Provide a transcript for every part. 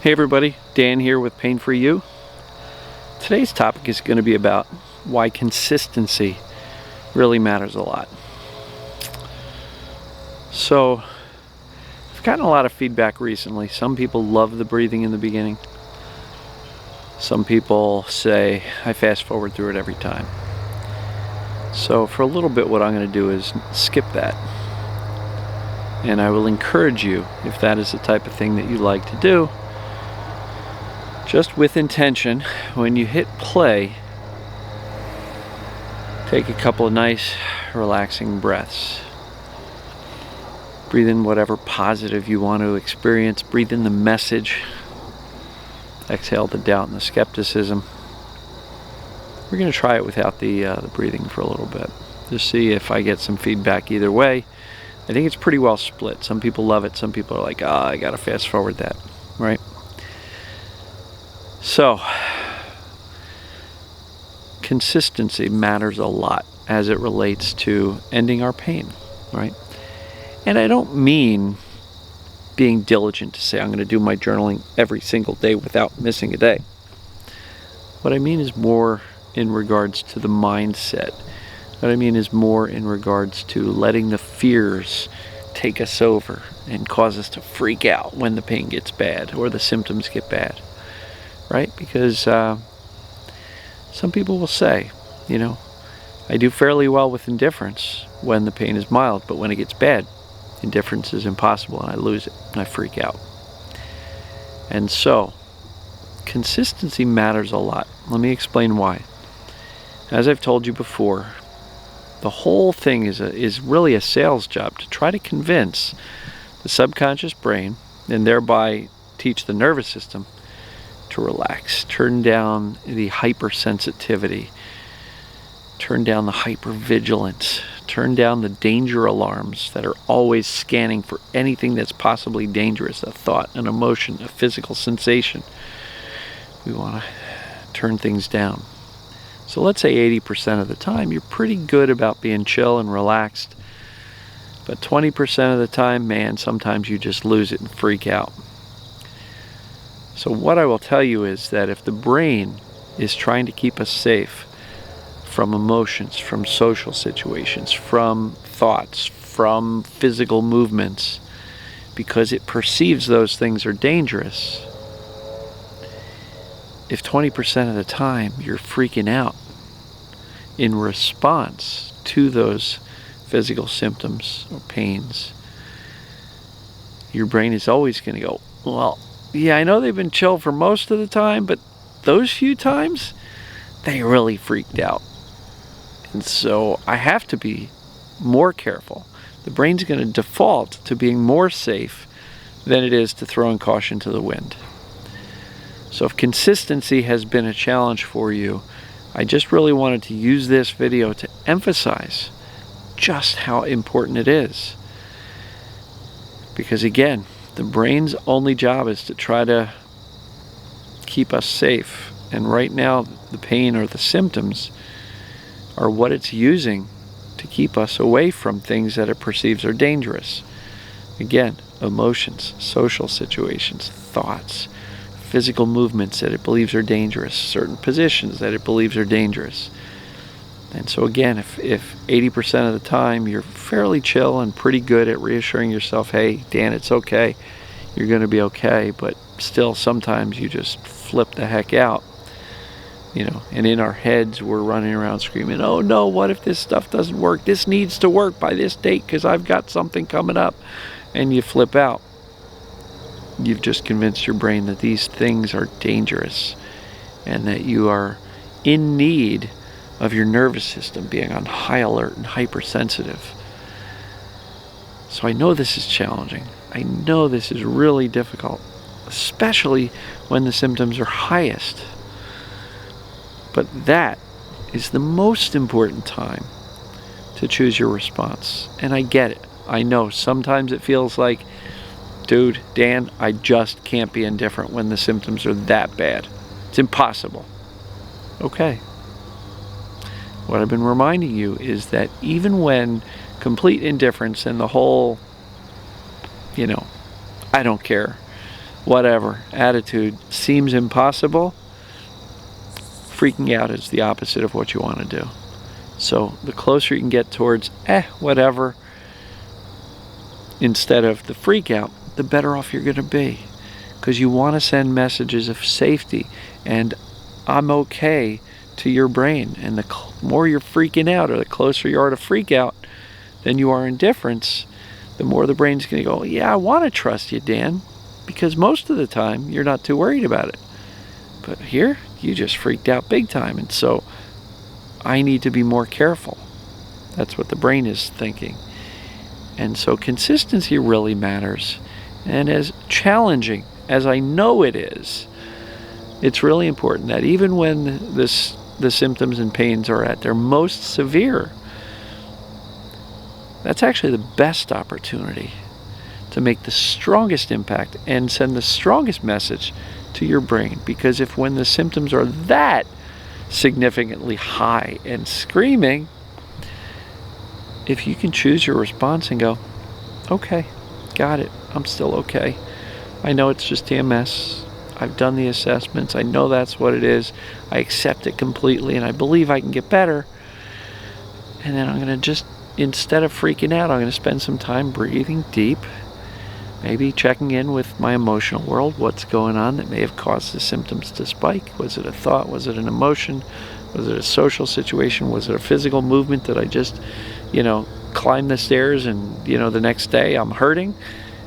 Hey everybody, Dan here with Pain For You. Today's topic is going to be about why consistency really matters a lot. So, I've gotten a lot of feedback recently. Some people love the breathing in the beginning. Some people say I fast forward through it every time. So for a little bit what I'm going to do is skip that. And I will encourage you, if that is the type of thing that you like to do, just with intention, when you hit play, take a couple of nice, relaxing breaths. Breathe in whatever positive you want to experience. Breathe in the message. Exhale the doubt and the skepticism. We're going to try it without the breathing for a little bit. Just see if I get some feedback either way. I think it's pretty well split. Some people love it. Some people are like, I got to fast forward that, right? So, consistency matters a lot as it relates to ending our pain, right? And I don't mean being diligent to say I'm going to do my journaling every single day without missing a day. What I mean is more in regards to the mindset. What I mean is more in regards to letting the fears take us over and cause us to freak out when the pain gets bad or the symptoms get bad. Right? Because some people will say, I do fairly well with indifference when the pain is mild, but when it gets bad, indifference is impossible and I lose it and I freak out. And so, consistency matters a lot. Let me explain why. As I've told you before, the whole thing is really a sales job to try to convince the subconscious brain and thereby teach the nervous system to relax, turn down the hypersensitivity, turn down the hypervigilance, turn down the danger alarms that are always scanning for anything that's possibly dangerous, a thought, an emotion, a physical sensation. We want to turn things down. So let's say 80% of the time you're pretty good about being chill and relaxed, but 20% of the time, man, sometimes you just lose it and freak out. So what I will tell you is that if the brain is trying to keep us safe from emotions, from social situations, from thoughts, from physical movements, because it perceives those things are dangerous, if 20% of the time you're freaking out in response to those physical symptoms or pains, your brain is always going to go, well, yeah, I know they've been chill for most of the time, but those few times, they really freaked out. And so I have to be more careful. The brain's going to default to being more safe than it is to throwing caution to the wind. So if consistency has been a challenge for you, I just really wanted to use this video to emphasize just how important it is. Because again, the brain's only job is to try to keep us safe. And right now, the pain or the symptoms are what it's using to keep us away from things that it perceives are dangerous. Again, emotions, social situations, thoughts, physical movements that it believes are dangerous, certain positions that it believes are dangerous. And so again, if 80% of the time you're fairly chill and pretty good at reassuring yourself, hey, Dan, it's okay, you're going to be okay, but still sometimes you just flip the heck out, and in our heads we're running around screaming, oh no, what if this stuff doesn't work? This needs to work by this date because I've got something coming up, and you flip out. You've just convinced your brain that these things are dangerous and that you are in need of your nervous system being on high alert and hypersensitive. So I know this is challenging. I know this is really difficult, especially when the symptoms are highest. But that is the most important time to choose your response. And I get it. I know sometimes it feels like, dude, Dan, I just can't be indifferent when the symptoms are that bad. It's impossible. Okay. What I've been reminding you is that even when complete indifference and the whole, I don't care whatever attitude seems impossible, freaking out is the opposite of what you want to do. So the closer you can get towards whatever, instead of the freak out, the better off you're going to be, because you want to send messages of safety and I'm okay to your brain. And the more you're freaking out, or the closer you are to freak out than you are indifference, the more the brain's going to go, yeah, I want to trust you, Dan, because most of the time you're not too worried about it. But here, you just freaked out big time, and so I need to be more careful. That's what the brain is thinking. And so consistency really matters. And as challenging as I know it is, it's really important that even when the symptoms and pains are at their most severe, that's actually the best opportunity to make the strongest impact and send the strongest message to your brain. Because if when the symptoms are that significantly high and screaming, if you can choose your response and go, okay, got it, I'm still okay. I know it's just TMS. I've done the assessments. I know that's what it is. I accept it completely, and I believe I can get better. And then I'm going to just, instead of freaking out, I'm going to spend some time breathing deep, maybe checking in with my emotional world. What's going on that may have caused the symptoms to spike? Was it a thought? Was it an emotion? Was it a social situation? Was it a physical movement that I just, climb the stairs and, the next day I'm hurting?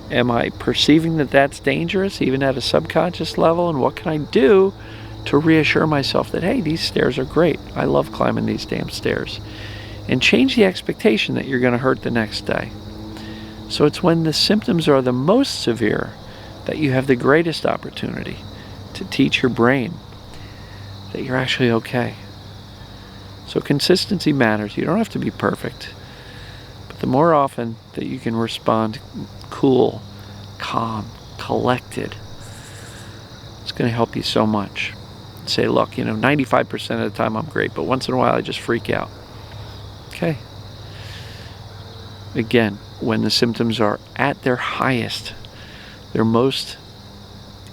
Am I perceiving that that's dangerous, even at a subconscious level? And what can I do to reassure myself that, hey, these stairs are great. I love climbing these damn stairs. And change the expectation that you're going to hurt the next day. So it's when the symptoms are the most severe that you have the greatest opportunity to teach your brain that you're actually okay. So consistency matters. You don't have to be perfect. But the more often that you can respond cool, calm, collected, it's going to help you so much. Say, look, 95% of the time I'm great, but once in a while I just freak out. Okay. Again, when the symptoms are at their highest, their most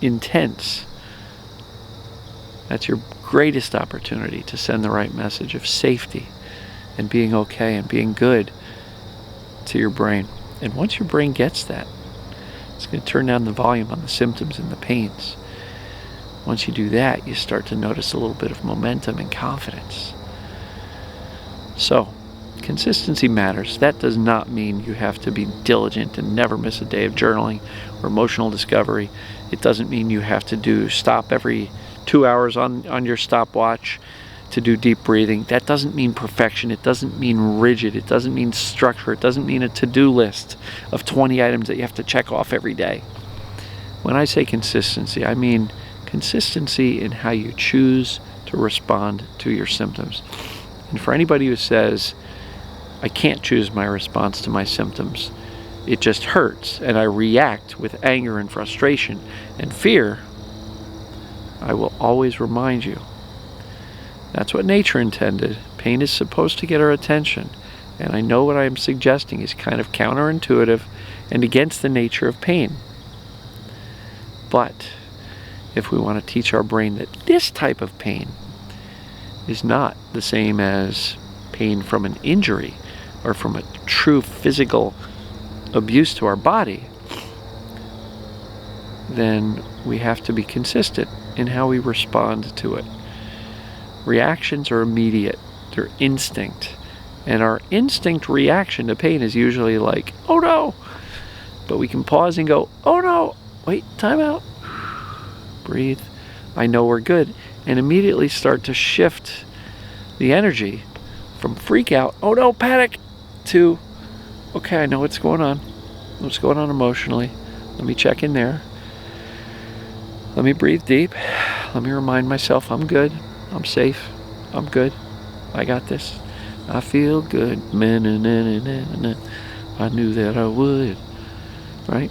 intense, that's your greatest opportunity to send the right message of safety and being okay and being good to your brain. And once your brain gets that, it's going to turn down the volume on the symptoms and the pains. Once you do that, you start to notice a little bit of momentum and confidence. So, consistency matters. That does not mean you have to be diligent and never miss a day of journaling or emotional discovery. It doesn't mean you have to stop every 2 hours on your stopwatch to do deep breathing. That doesn't mean perfection. It doesn't mean rigid. It doesn't mean structure. It doesn't mean a to-do list of 20 items that you have to check off every day. When I say consistency, I mean consistency in how you choose to respond to your symptoms. And for anybody who says, I can't choose my response to my symptoms, it just hurts, and I react with anger and frustration and fear, I will always remind you, that's what nature intended. Pain is supposed to get our attention. And I know what I'm suggesting is kind of counterintuitive and against the nature of pain. But if we want to teach our brain that this type of pain is not the same as pain from an injury or from a true physical abuse to our body, then we have to be consistent in how we respond to it. Reactions are immediate. They're instinct. And our instinct reaction to pain is usually like, oh no. But we can pause and go, oh no, wait, time out. Breathe. I know we're good. And immediately start to shift the energy from freak out, oh no, panic, to, okay, I know what's going on. What's going on emotionally. Let me check in there. Let me breathe deep. Let me remind myself I'm good. I'm safe. I'm good. I got this. I feel good. I knew that I would. Right?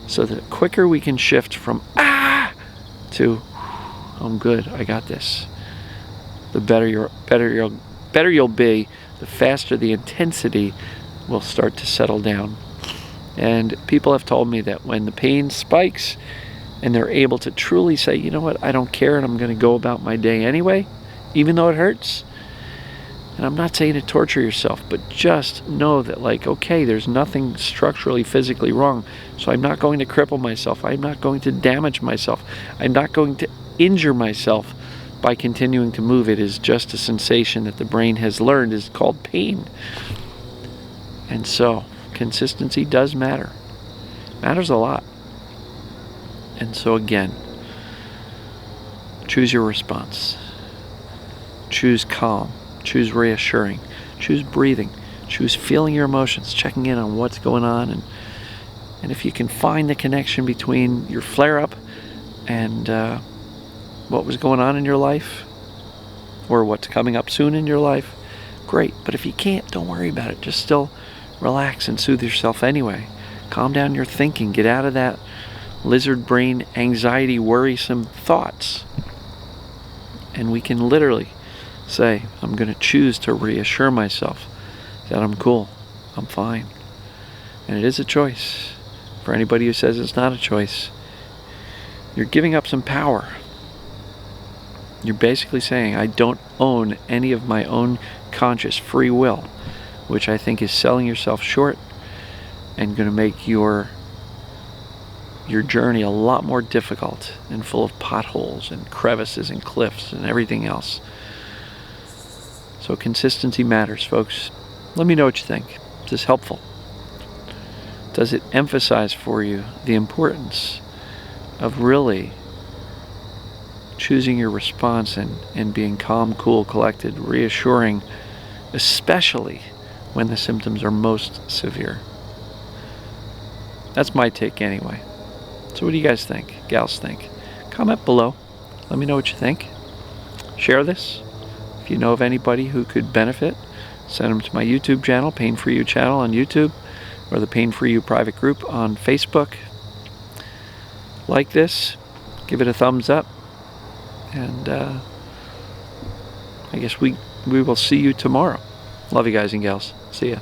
So the quicker we can shift from to I'm good. I got this. The better you'll be. The faster the intensity will start to settle down. And people have told me that when the pain spikes, and they're able to truly say, you know what, I don't care, and I'm going to go about my day anyway, even though it hurts. And I'm not saying to torture yourself, but just know that, like, okay, there's nothing structurally, physically wrong, so I'm not going to cripple myself. I'm not going to damage myself. I'm not going to injure myself by continuing to move. It is just a sensation that the brain has learned is called pain. And so, consistency does matter. Matters a lot. And so again, choose your response. Choose calm. Choose reassuring. Choose breathing. Choose feeling your emotions, checking in on what's going on. And if you can find the connection between your flare-up and what was going on in your life, or what's coming up soon in your life, great. But if you can't, don't worry about it. Just still relax and soothe yourself anyway. Calm down your thinking. Get out of that lizard brain anxiety, worrisome thoughts. And we can literally say, I'm going to choose to reassure myself that I'm cool, I'm fine. And it is a choice. For anybody who says it's not a choice, you're giving up some power. You're basically saying, I don't own any of my own conscious free will, which I think is selling yourself short and going to make your journey a lot more difficult and full of potholes and crevices and cliffs and everything else. So consistency matters, folks. Let me know what you think. Is this helpful? Does it emphasize for you the importance of really choosing your response and being calm, cool, collected, reassuring, especially when the symptoms are most severe? That's my take anyway. So what do you guys think? Gals think? Comment below. Let me know what you think. Share this. If you know of anybody who could benefit, send them to my YouTube channel, Pain For You channel on YouTube, or the Pain For You private group on Facebook. Like this. Give it a thumbs up. And I guess we will see you tomorrow. Love you guys and gals. See ya.